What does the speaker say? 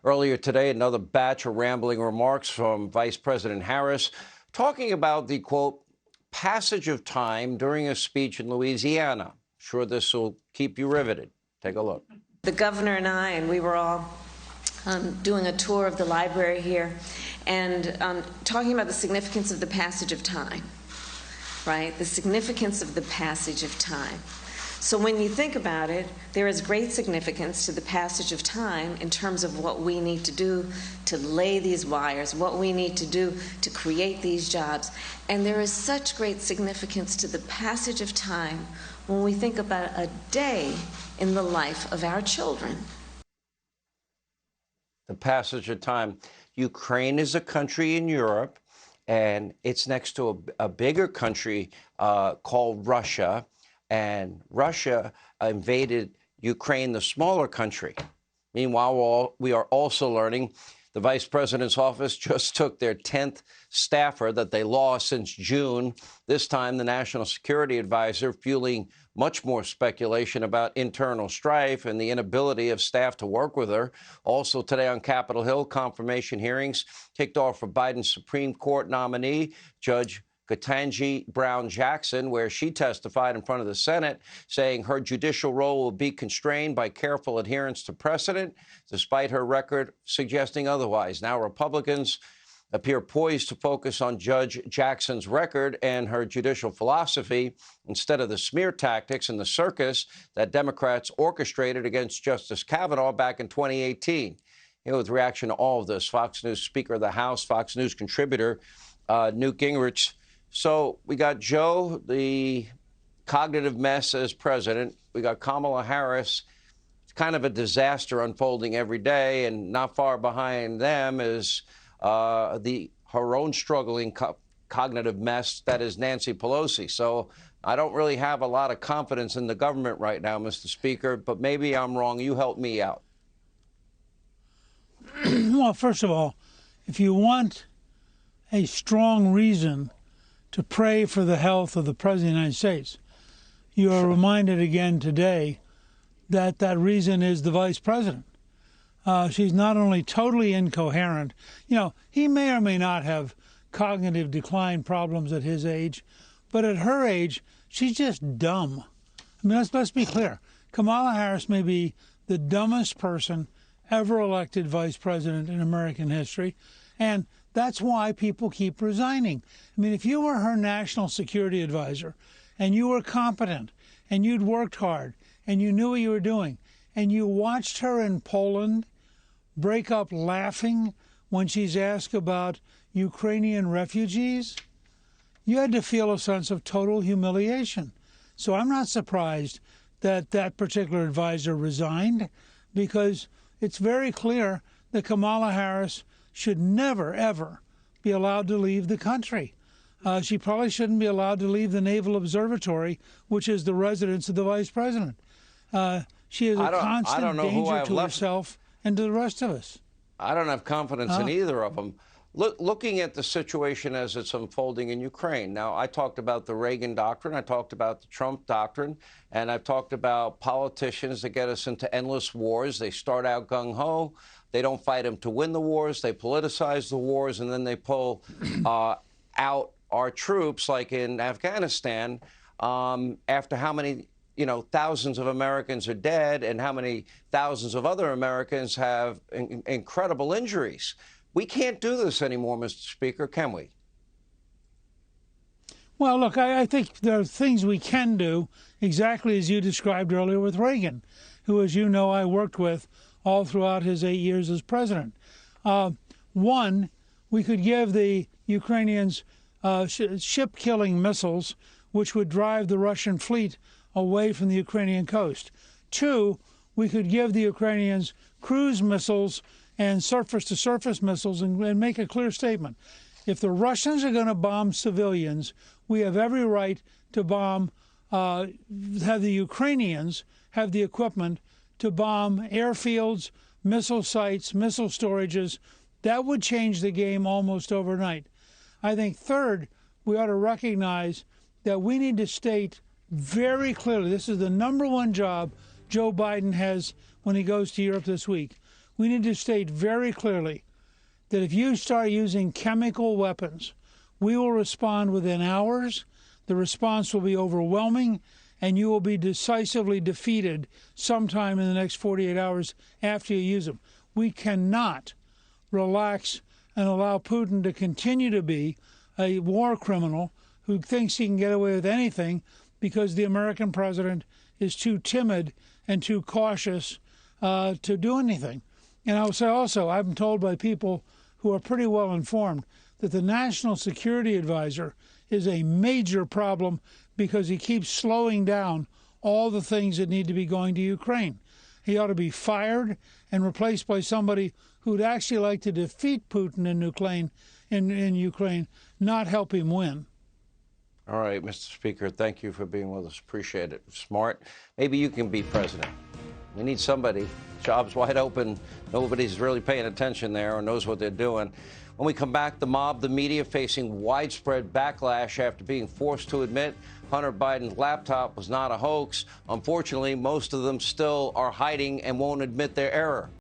Earlier today, another batch of rambling remarks from Vice President Harris talking about the, quote, passage of time during a speech in Louisiana. Sure, this will keep you riveted. Take a look. The governor and I, and we were all doing a tour of the library here and talking about the significance of the passage of time, right? The significance of the passage of time. So when you think about it, there is great significance to the passage of time in terms of what we need to do to lay these wires, what we need to do to create these jobs. And there is such great significance to the passage of time when we think about a day in the life of our children. The passage of time. Ukraine is a country in Europe, and it's next to a bigger country called Russia. And Russia invaded Ukraine, the smaller country. Meanwhile, we are also learning the vice president's office just took their 10th staffer that they lost since June. This time, the national security advisor, fueling much more speculation about internal strife and the inability of staff to work with her. Also today on Capitol Hill, confirmation hearings kicked off for Biden's Supreme Court nominee, Judge Ketanji Brown Jackson, where she testified in front of the Senate, saying her judicial role will be constrained by careful adherence to precedent, despite her record suggesting otherwise. Now Republicans appear poised to focus on Judge Jackson's record and her judicial philosophy instead of the smear tactics and the circus that Democrats orchestrated against Justice Kavanaugh back in 2018. Here with reaction to all of this, Fox News Speaker of the House, Fox News contributor Newt Gingrich. So we got Joe, the cognitive mess as president. We got Kamala Harris. It's kind of a disaster unfolding every day, and not far behind them is her own struggling cognitive mess that is Nancy Pelosi. So I don't really have a lot of confidence in the government right now, Mr. Speaker, but maybe I'm wrong. You help me out. Well, first of all, if you want a strong reason to pray for the health of the President of the United States, you are reminded again today that that reason is the Vice President. She's not only totally incoherent, he may or may not have cognitive decline problems at his age, but at her age, she's just dumb. I mean, let's be clear. Kamala Harris may be the dumbest person ever elected Vice President in American history, and that's why people keep resigning. I mean, if you were her national security advisor and you were competent and you'd worked hard and you knew what you were doing and you watched her in Poland break up laughing when she's asked about Ukrainian refugees, you had to feel a sense of total humiliation. So I'm not surprised that that particular advisor resigned, because it's very clear that Kamala Harris should never, ever be allowed to leave the country. She probably shouldn't be allowed to leave the Naval Observatory, which is the residence of the Vice President. She is a constant danger to herself and to the rest of us. I don't have confidence in either of them. Looking at the situation as it's unfolding in Ukraine. Now, I talked about the Reagan doctrine, I talked about the Trump doctrine, and I've talked about politicians that get us into endless wars. They start out gung-ho. They don't fight them to win the wars. They politicize the wars, and then they pull out our troops, like in Afghanistan, after how many thousands of Americans are dead and how many thousands of other Americans have incredible injuries. We can't do this anymore, Mr. Speaker, can we? Well, look, I think there are things we can do exactly as you described earlier with Reagan, who, as you know, I worked with all throughout his 8 years as president. One, we could give the Ukrainians ship-killing missiles, which would drive the Russian fleet away from the Ukrainian coast. Two, we could give the Ukrainians cruise missiles and surface-to-surface missiles and make a clear statement. If the Russians are going to bomb civilians, we have every right to bomb, have the Ukrainians have the equipment to bomb airfields, missile sites, missile storages. That would change the game almost overnight. I think third, we ought to recognize that we need to state very clearly, this is the #1 job Joe Biden has when he goes to Europe this week. We need to state very clearly that if you start using chemical weapons, we will respond within hours. The response will be overwhelming, and you will be decisively defeated sometime in the next 48 hours after you use them. We cannot relax and allow Putin to continue to be a war criminal who thinks he can get away with anything because the American president is too timid and too cautious to do anything. And I will say also, I'm told by people who are pretty well informed that the National Security Advisor is a major problem because he keeps slowing down all the things that need to be going to Ukraine. He ought to be fired and replaced by somebody who'd actually like to defeat Putin in Ukraine, not help him win. All right, Mr. Speaker, thank you for being with us. Appreciate it. Smart. Maybe you can be president. We need somebody. Jobs wide open. Nobody's really paying attention there or knows what they're doing. When we come back, the mob, the media facing widespread backlash after being forced to admit Hunter Biden's laptop was not a hoax. Unfortunately, most of them still are hiding and won't admit their error.